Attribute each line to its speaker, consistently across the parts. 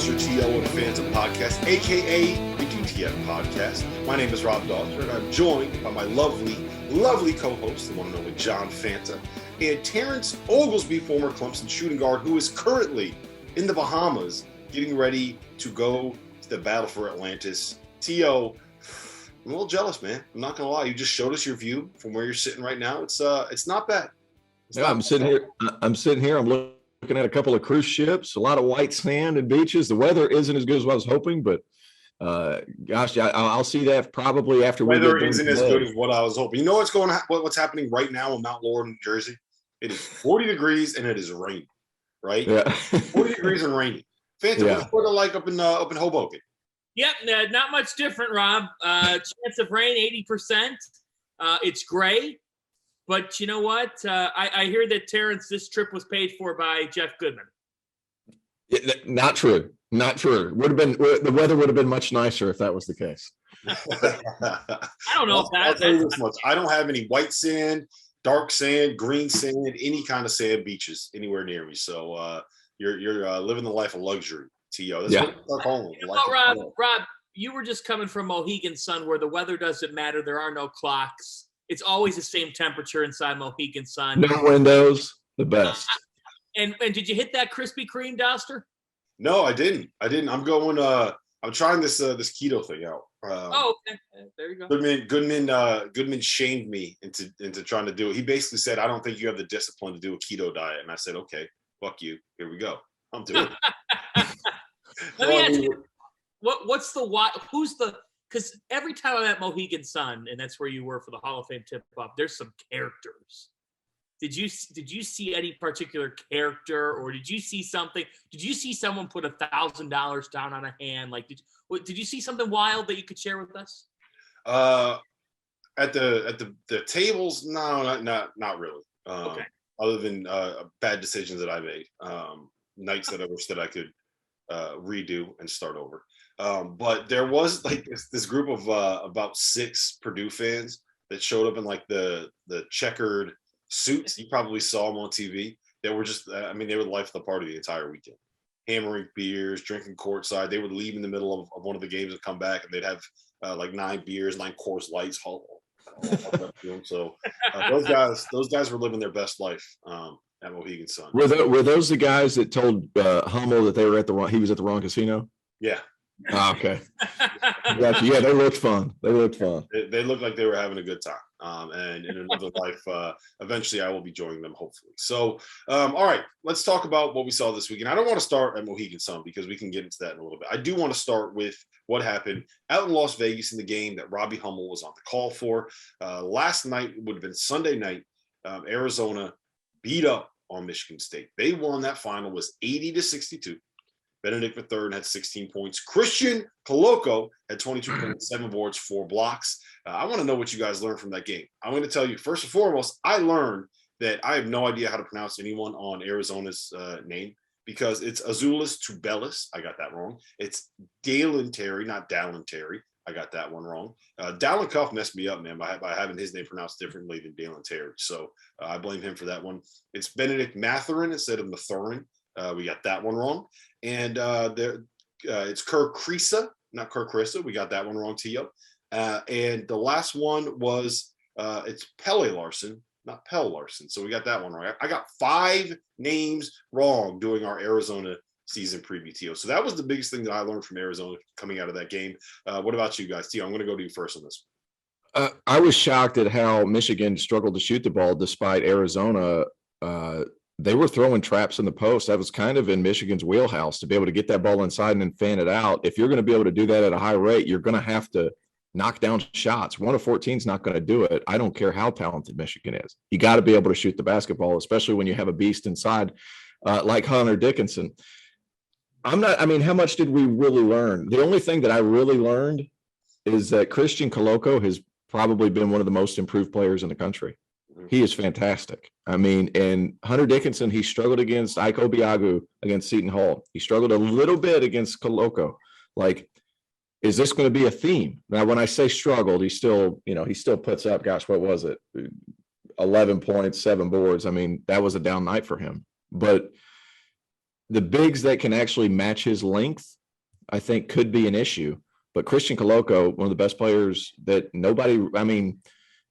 Speaker 1: Mr. TL and Phantom Podcast, a.k.a. the DTF Podcast. My name is Rob Dawson, and I'm joined by my lovely co-host, the one and only John Fanta, and Terrence Oglesby, former Clemson shooting guard, who is currently in the Bahamas getting ready to go to the battle for Atlantis. T.O., I'm a little jealous, man. I'm not going to lie. You just showed us your view from where you're sitting right now. It's not bad.
Speaker 2: I'm sitting here. I'm looking at a couple of cruise ships, a lot of white sand and beaches. The weather isn't as good as I was hoping, but gosh, I'll see that probably after we get
Speaker 1: weather isn't as good as what I was hoping. You know what's happening right now in Mount Laurel, New Jersey? It is 40 degrees and it is raining, right?
Speaker 2: Yeah.
Speaker 1: 40 degrees and raining. Phantom, what's the weather like up in Hoboken?
Speaker 3: Yep, not much different, Rob. Chance of rain, 80%. It's gray. But you know what? I hear that, Terrence, this trip was paid for by Jeff Goodman.
Speaker 2: Not true. The weather would have been much nicer if that was the case.
Speaker 3: I don't know if that.
Speaker 1: I'll tell you this much. I don't have any white sand, dark sand, green sand, any kind of sand beaches anywhere near me. So you're living the life of luxury, T.O. That's what we're calling it.
Speaker 3: You know what, Rob, you were just coming from Mohegan Sun, where the weather doesn't matter. There are no clocks. It's always the same temperature inside Mohegan Sun.
Speaker 2: No windows, the best.
Speaker 3: And did you hit that Krispy Kreme, Duster?
Speaker 1: No, I didn't. I'm going. I'm trying this keto thing out.
Speaker 3: Okay. There you go.
Speaker 1: Goodman shamed me into trying to do it. He basically said, "I don't think you have the discipline to do a keto diet." And I said, "Okay, fuck you. Here we go. I'm doing it."
Speaker 3: Let me ask you, what's the why? Who's the? Because every time I'm at Mohegan Sun, and that's where you were for the Hall of Fame tip-off, there's some characters. Did you see any particular character, or did you see something? Did you see someone put $1,000 down on a hand? Like, did you see something wild that you could share with us?
Speaker 1: At the tables, no, not really.
Speaker 3: Okay.
Speaker 1: Other than bad decisions that I made, nights that I wish that I could redo and start over. But there was like this group of about 6 Purdue fans that showed up in like the checkered suits. You probably saw them on TV. They were just, they were the life of the party the entire weekend. Hammering beers, drinking courtside. They would leave in the middle of one of the games and come back, and they'd have like 9 beers, 9 Coors Lights. So those guys were living their best life at Mohegan Sun.
Speaker 2: Were those the guys that told Hummel that they were he was at the wrong casino?
Speaker 1: Yeah.
Speaker 2: Oh, okay. Gotcha. Yeah, they looked fun. They looked
Speaker 1: like they were having a good time. And in another life, eventually I will be joining them, hopefully. So, all right, let's talk about what we saw this weekend. I don't want to start at Mohegan Sun because we can get into that in a little bit. I do want to start with what happened out in Las Vegas in the game that Robbie Hummel was on the call for. Last night would have been Sunday night. Arizona beat up on Michigan State. They won. That final was 80-62. Benedict III had 16 points. Christian Coloco had 22 points, 7 boards, 4 blocks. I want to know what you guys learned from that game. I'm going to tell you, first and foremost, I learned that I have no idea how to pronounce anyone on Arizona's name because it's Azulis Tubelis. I got that wrong. It's Dalen Terry, not Dallin Terry. I got that one wrong. Dallin Cuff messed me up, man, by having his name pronounced differently than Dalen Terry. So I blame him for that one. It's Benedict Mathurin instead of Mathurin. We got that one wrong. And it's Kerr Krisa, not Kerr Krisa. We got that one wrong, T.O. And the last one was it's Pele Larson, not Pell Larson. So we got that one wrong. I got 5 names wrong doing our Arizona season preview, T.O. So that was the biggest thing that I learned from Arizona coming out of that game. What about you guys? T.O., I'm going to go to you first on this.
Speaker 2: I was shocked at how Michigan struggled to shoot the ball despite Arizona. They were throwing traps in the post. That was kind of in Michigan's wheelhouse to be able to get that ball inside and then fan it out. If you're going to be able to do that at a high rate, you're going to have to knock down shots. 1 of 14 is not going to do it. I don't care how talented Michigan is. You got to be able to shoot the basketball, especially when you have a beast inside like Hunter Dickinson. How much did we really learn? The only thing that I really learned is that Christian Coloco has probably been one of the most improved players in the country. He is fantastic. And Hunter Dickinson, he struggled against Ike Obiagu against Seton Hall. He struggled a little bit against Coloco. Like, is this going to be a theme? Now, when I say struggled, he still puts up, gosh, what was it? 11 points, 7 boards. That was a down night for him. But the bigs that can actually match his length I think could be an issue. But Christian Coloco, one of the best players that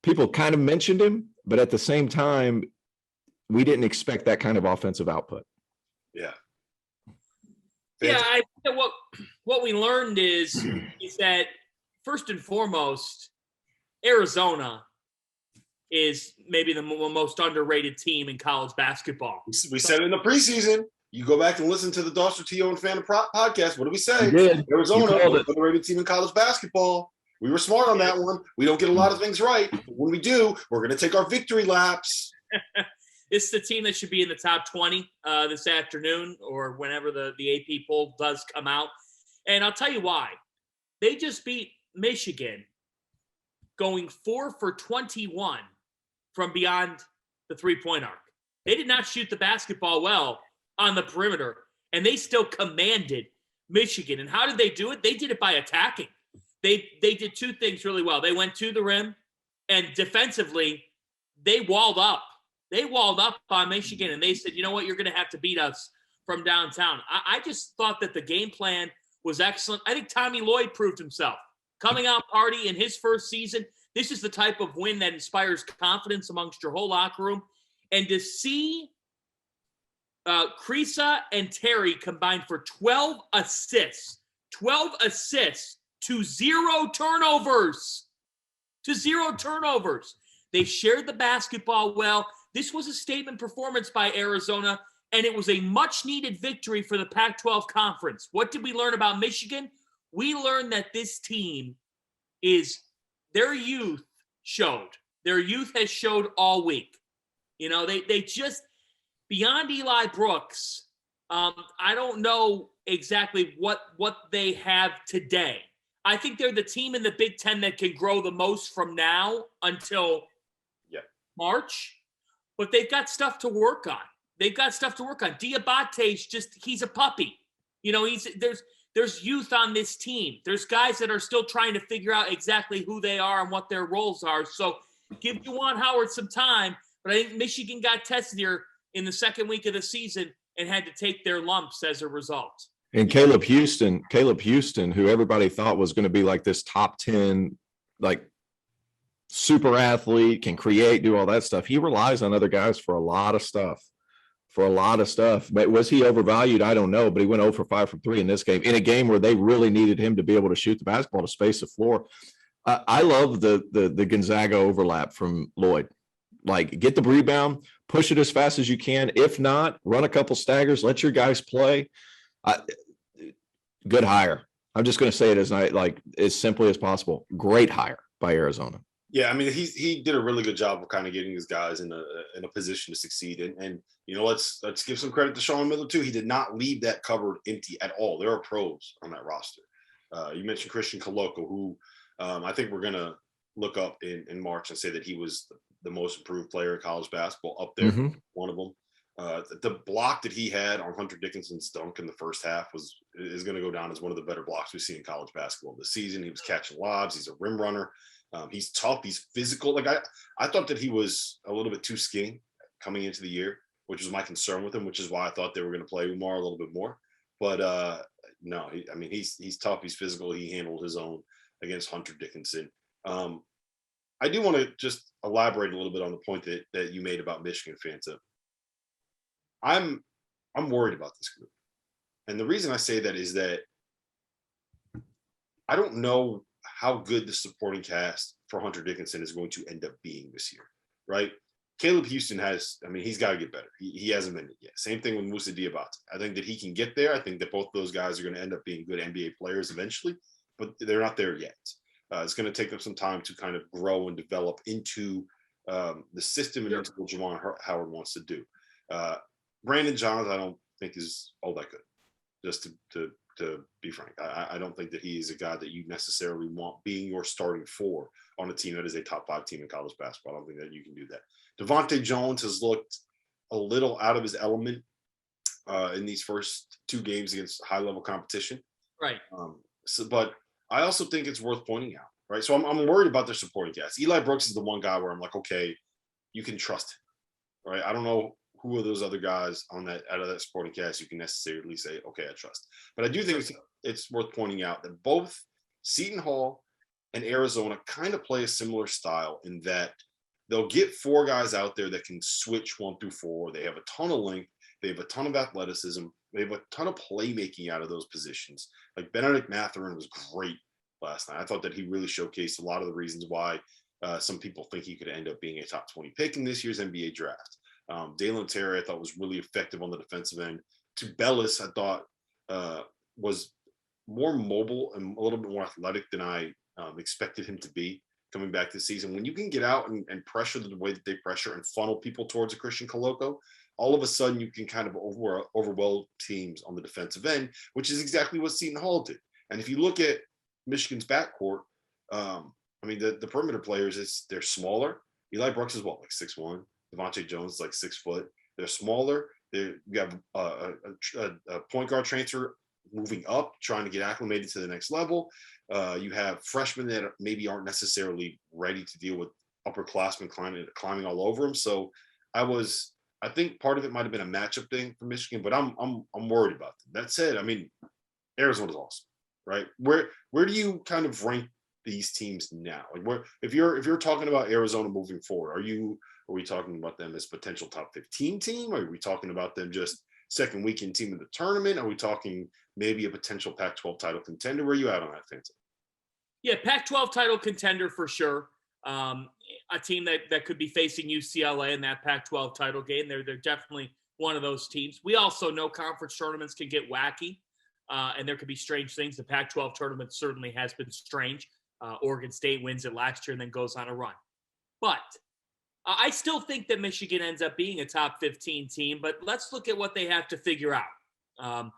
Speaker 2: people kind of mentioned him, but at the same time, we didn't expect that kind of offensive output.
Speaker 1: Yeah.
Speaker 3: Yeah, I think that what we learned is that first and foremost, Arizona is maybe the most underrated team in college basketball.
Speaker 1: We said it in the preseason. You go back and listen to the Doster T.O. and Fan podcast. What did we say?
Speaker 2: You did.
Speaker 1: Arizona,
Speaker 2: You
Speaker 1: underrated team in college basketball. We were smart on that one. We don't get a lot of things right. But when we do, we're going to take our victory laps.
Speaker 3: It's the team that should be in the top 20 this afternoon or whenever the AP poll does come out. And I'll tell you why. They just beat Michigan going 4 for 21 from beyond the three-point arc. They did not shoot the basketball well on the perimeter, and they still commanded Michigan. And how did they do it? They did it by attacking. They did two things really well. They went to the rim, and defensively, they walled up. They walled up on Michigan, and they said, you know what, you're going to have to beat us from downtown. I just thought that the game plan was excellent. I think Tommy Lloyd proved himself. Coming out party in his first season, this is the type of win that inspires confidence amongst your whole locker room. And to see Krisa and Terry combined for 12 assists to 0 turnovers. They shared the basketball well. This was a statement performance by Arizona, and it was a much-needed victory for the Pac-12 conference. What did we learn about Michigan? We learned that this team is their youth showed. Their youth has showed all week. You know, they just beyond Eli Brooks. I don't know exactly what they have today. I think they're the team in the Big Ten that can grow the most from now until March, but they've got stuff to work on. Diabate's he's a puppy. You know, there's youth on this team. There's guys that are still trying to figure out exactly who they are and what their roles are. So give Juwan Howard some time, but I think Michigan got tested here in the second week of the season and had to take their lumps as a result.
Speaker 2: And Caleb Houston, who everybody thought was going to be like this top 10, like super athlete, can create, do all that stuff. He relies on other guys for a lot of stuff. But was he overvalued? I don't know, but he went 0 for 5 from 3 in this game, in a game where they really needed him to be able to shoot the basketball to space the floor. I love the Gonzaga overlap from Lloyd. Like, get the rebound, push it as fast as you can. If not, run a couple staggers, let your guys play. Good hire. I'm just going to say it as simply as possible. Great hire by Arizona.
Speaker 1: Yeah, I mean, he did a really good job of kind of getting his guys in a position to succeed. And you know, let's give some credit to Sean Miller too. He did not leave that cupboard empty at all. There are pros on that roster. You mentioned Christian Coloco, who I think we're going to look up in March and say that he was the most improved player in college basketball, up there, one of them. The block that he had on Hunter Dickinson's dunk in the first half is going to go down as one of the better blocks we see in college basketball this season. He was catching lobs. He's a rim runner. He's tough. He's physical. Like I thought that he was a little bit too skinny coming into the year, which was my concern with him, which is why I thought they were going to play Umar a little bit more. But no, he's tough. He's physical. He handled his own against Hunter Dickinson. I do want to just elaborate a little bit on the point that you made about Michigan fans. I'm worried about this group. And the reason I say that is that I don't know how good the supporting cast for Hunter Dickinson is going to end up being this year, right? Caleb Houston he's got to get better. He hasn't been it yet. Same thing with Moussa Diabate. I think that he can get there. I think that both those guys are going to end up being good NBA players eventually, but they're not there yet. It's going to take them some time to kind of grow and develop into the system and into what Juwan Howard wants to do. Brandon Johns, I don't think is all that good, just to be frank. I don't think that he is a guy that you necessarily want being your starting four on a team that is a top 5 team in college basketball. I don't think that you can do that. Devontae Jones has looked a little out of his element in these first 2 games against high-level competition.
Speaker 3: Right.
Speaker 1: But I also think it's worth pointing out, right? So I'm worried about their supporting cast. Eli Brooks is the one guy where I'm like, okay, you can trust him, right? I don't know who are those other guys out of that supporting cast you can necessarily say, okay, I trust. But I do think it's worth pointing out that both Seton Hall and Arizona kind of play a similar style in that they'll get 4 guys out there that can switch 1 through 4. They have a ton of length. They have a ton of athleticism. They have a ton of playmaking out of those positions. Like Benedict Mathurin was great last night. I thought that he really showcased a lot of the reasons why some people think he could end up being a top 20 pick in this year's NBA draft. Dalen Terry, I thought, was really effective on the defensive end. Tubelis, I thought, was more mobile and a little bit more athletic than I expected him to be coming back this season. When you can get out and pressure the way that they pressure and funnel people towards a Christian Koloko, all of a sudden you can kind of overwhelm teams on the defensive end, which is exactly what Seton Hall did. And if you look at Michigan's backcourt, I mean, the perimeter players, they're smaller. Eli Brooks is what, like 6'1"? Devontae Jones is like 6 foot. They're smaller. You have a point guard transfer moving up, trying to get acclimated to the next level. You have freshmen that maybe aren't necessarily ready to deal with upperclassmen climbing all over them. So I think part of it might have been a matchup thing for Michigan, but I'm worried about them. That said, I mean, Arizona's awesome, right? Where do you kind of rank these teams now? Like, if you're talking about Arizona moving forward, are we talking about them as potential top 15 team? Are we talking about them just second weekend team of the tournament? Are we talking maybe a potential Pac-12 title contender? Where are you at on that, Fancy?
Speaker 3: Yeah, Pac-12 title contender for sure. A team that could be facing UCLA in that Pac-12 title game. They're definitely one of those teams. We also know conference tournaments can get wacky, and there could be strange things. The Pac-12 tournament certainly has been strange. Oregon State wins it last year and then goes on a run. But I still think that Michigan ends up being a top 15 team, but let's look at what they have to figure out.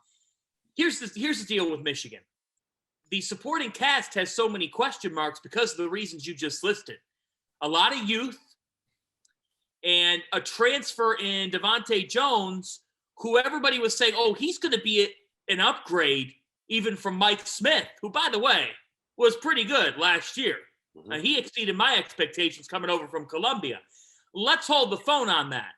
Speaker 3: Here's the deal with Michigan. The supporting cast has so many question marks because of the reasons you just listed. A lot of youth and a transfer in Devontae Jones, who everybody was saying, oh, he's going to be an upgrade even from Mike Smith, who, by the way, was pretty good last year.
Speaker 1: Mm-hmm.
Speaker 3: He exceeded my expectations coming over from Columbia. Let's hold the phone on that.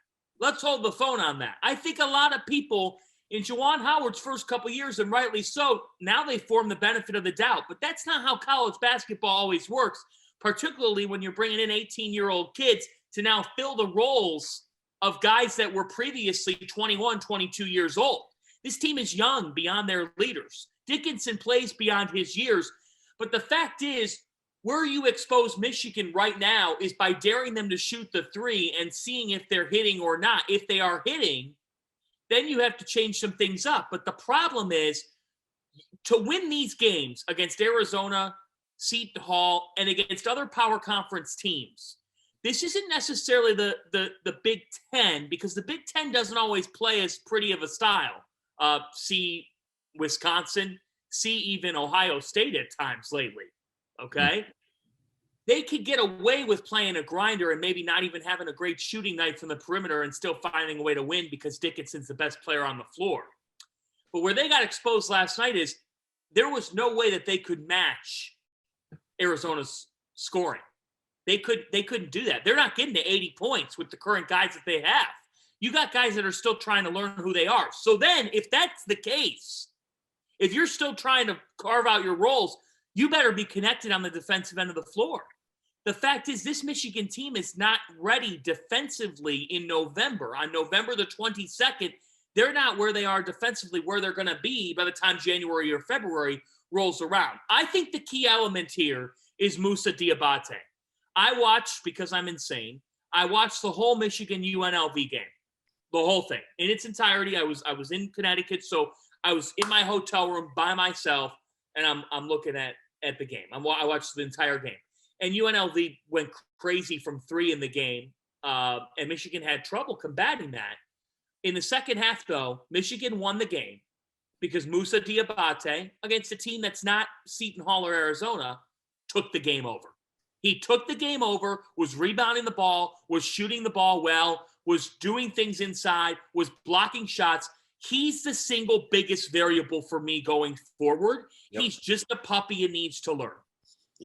Speaker 3: I think a lot of people in Juwan Howard's first couple years, and rightly so, now they form the benefit of the doubt. But that's not how college basketball always works, particularly when you're bringing in 18-year-old kids to now fill the roles of guys that were previously 21, 22 years old. This team is young beyond their leaders. Dickinson plays beyond his years. But the fact is, where you expose Michigan right now is by daring them to shoot the 3 and seeing if they're hitting or not. If they are hitting, then you have to change some things up. But the problem is, to win these games against Arizona, Seton Hall, and against other power conference teams, this isn't necessarily the Big Ten, because the Big Ten doesn't always play as pretty of a style. See Wisconsin, see even Ohio State at times lately, okay? They could get away with playing a grinder and maybe not even having a great shooting night from the perimeter and still finding a way to win because Dickinson's the best player on the floor. But where they got exposed last night is there was no way that they could match Arizona's scoring. They couldn't do that. They're not getting to 80 points with the current guys that they have. You got guys that are still trying to learn who they are. So then, if that's the case, if you're still trying to carve out your roles, you better be connected on the defensive end of the floor. The fact is, this Michigan team is not ready defensively in November. On November the 22nd, they're not where they are defensively, where they're going to be by the time January or February rolls around. I think the key element here is Moussa Diabate. I watched, because I'm insane, I watched the whole Michigan UNLV game, the whole thing in its entirety. I was in Connecticut, so I was in my hotel room by myself, and I'm looking at the game. I watched the entire game, and UNLV went crazy from 3 in the game, and Michigan had trouble combating that. In the second half, though, Michigan won the game because Moussa Diabate, against a team that's not Seton Hall or Arizona, took the game over. He took the game over, was rebounding the ball, was shooting the ball well, was doing things inside, was blocking shots. He's the single biggest variable for me going forward. Yep. He's just a puppy and needs to learn.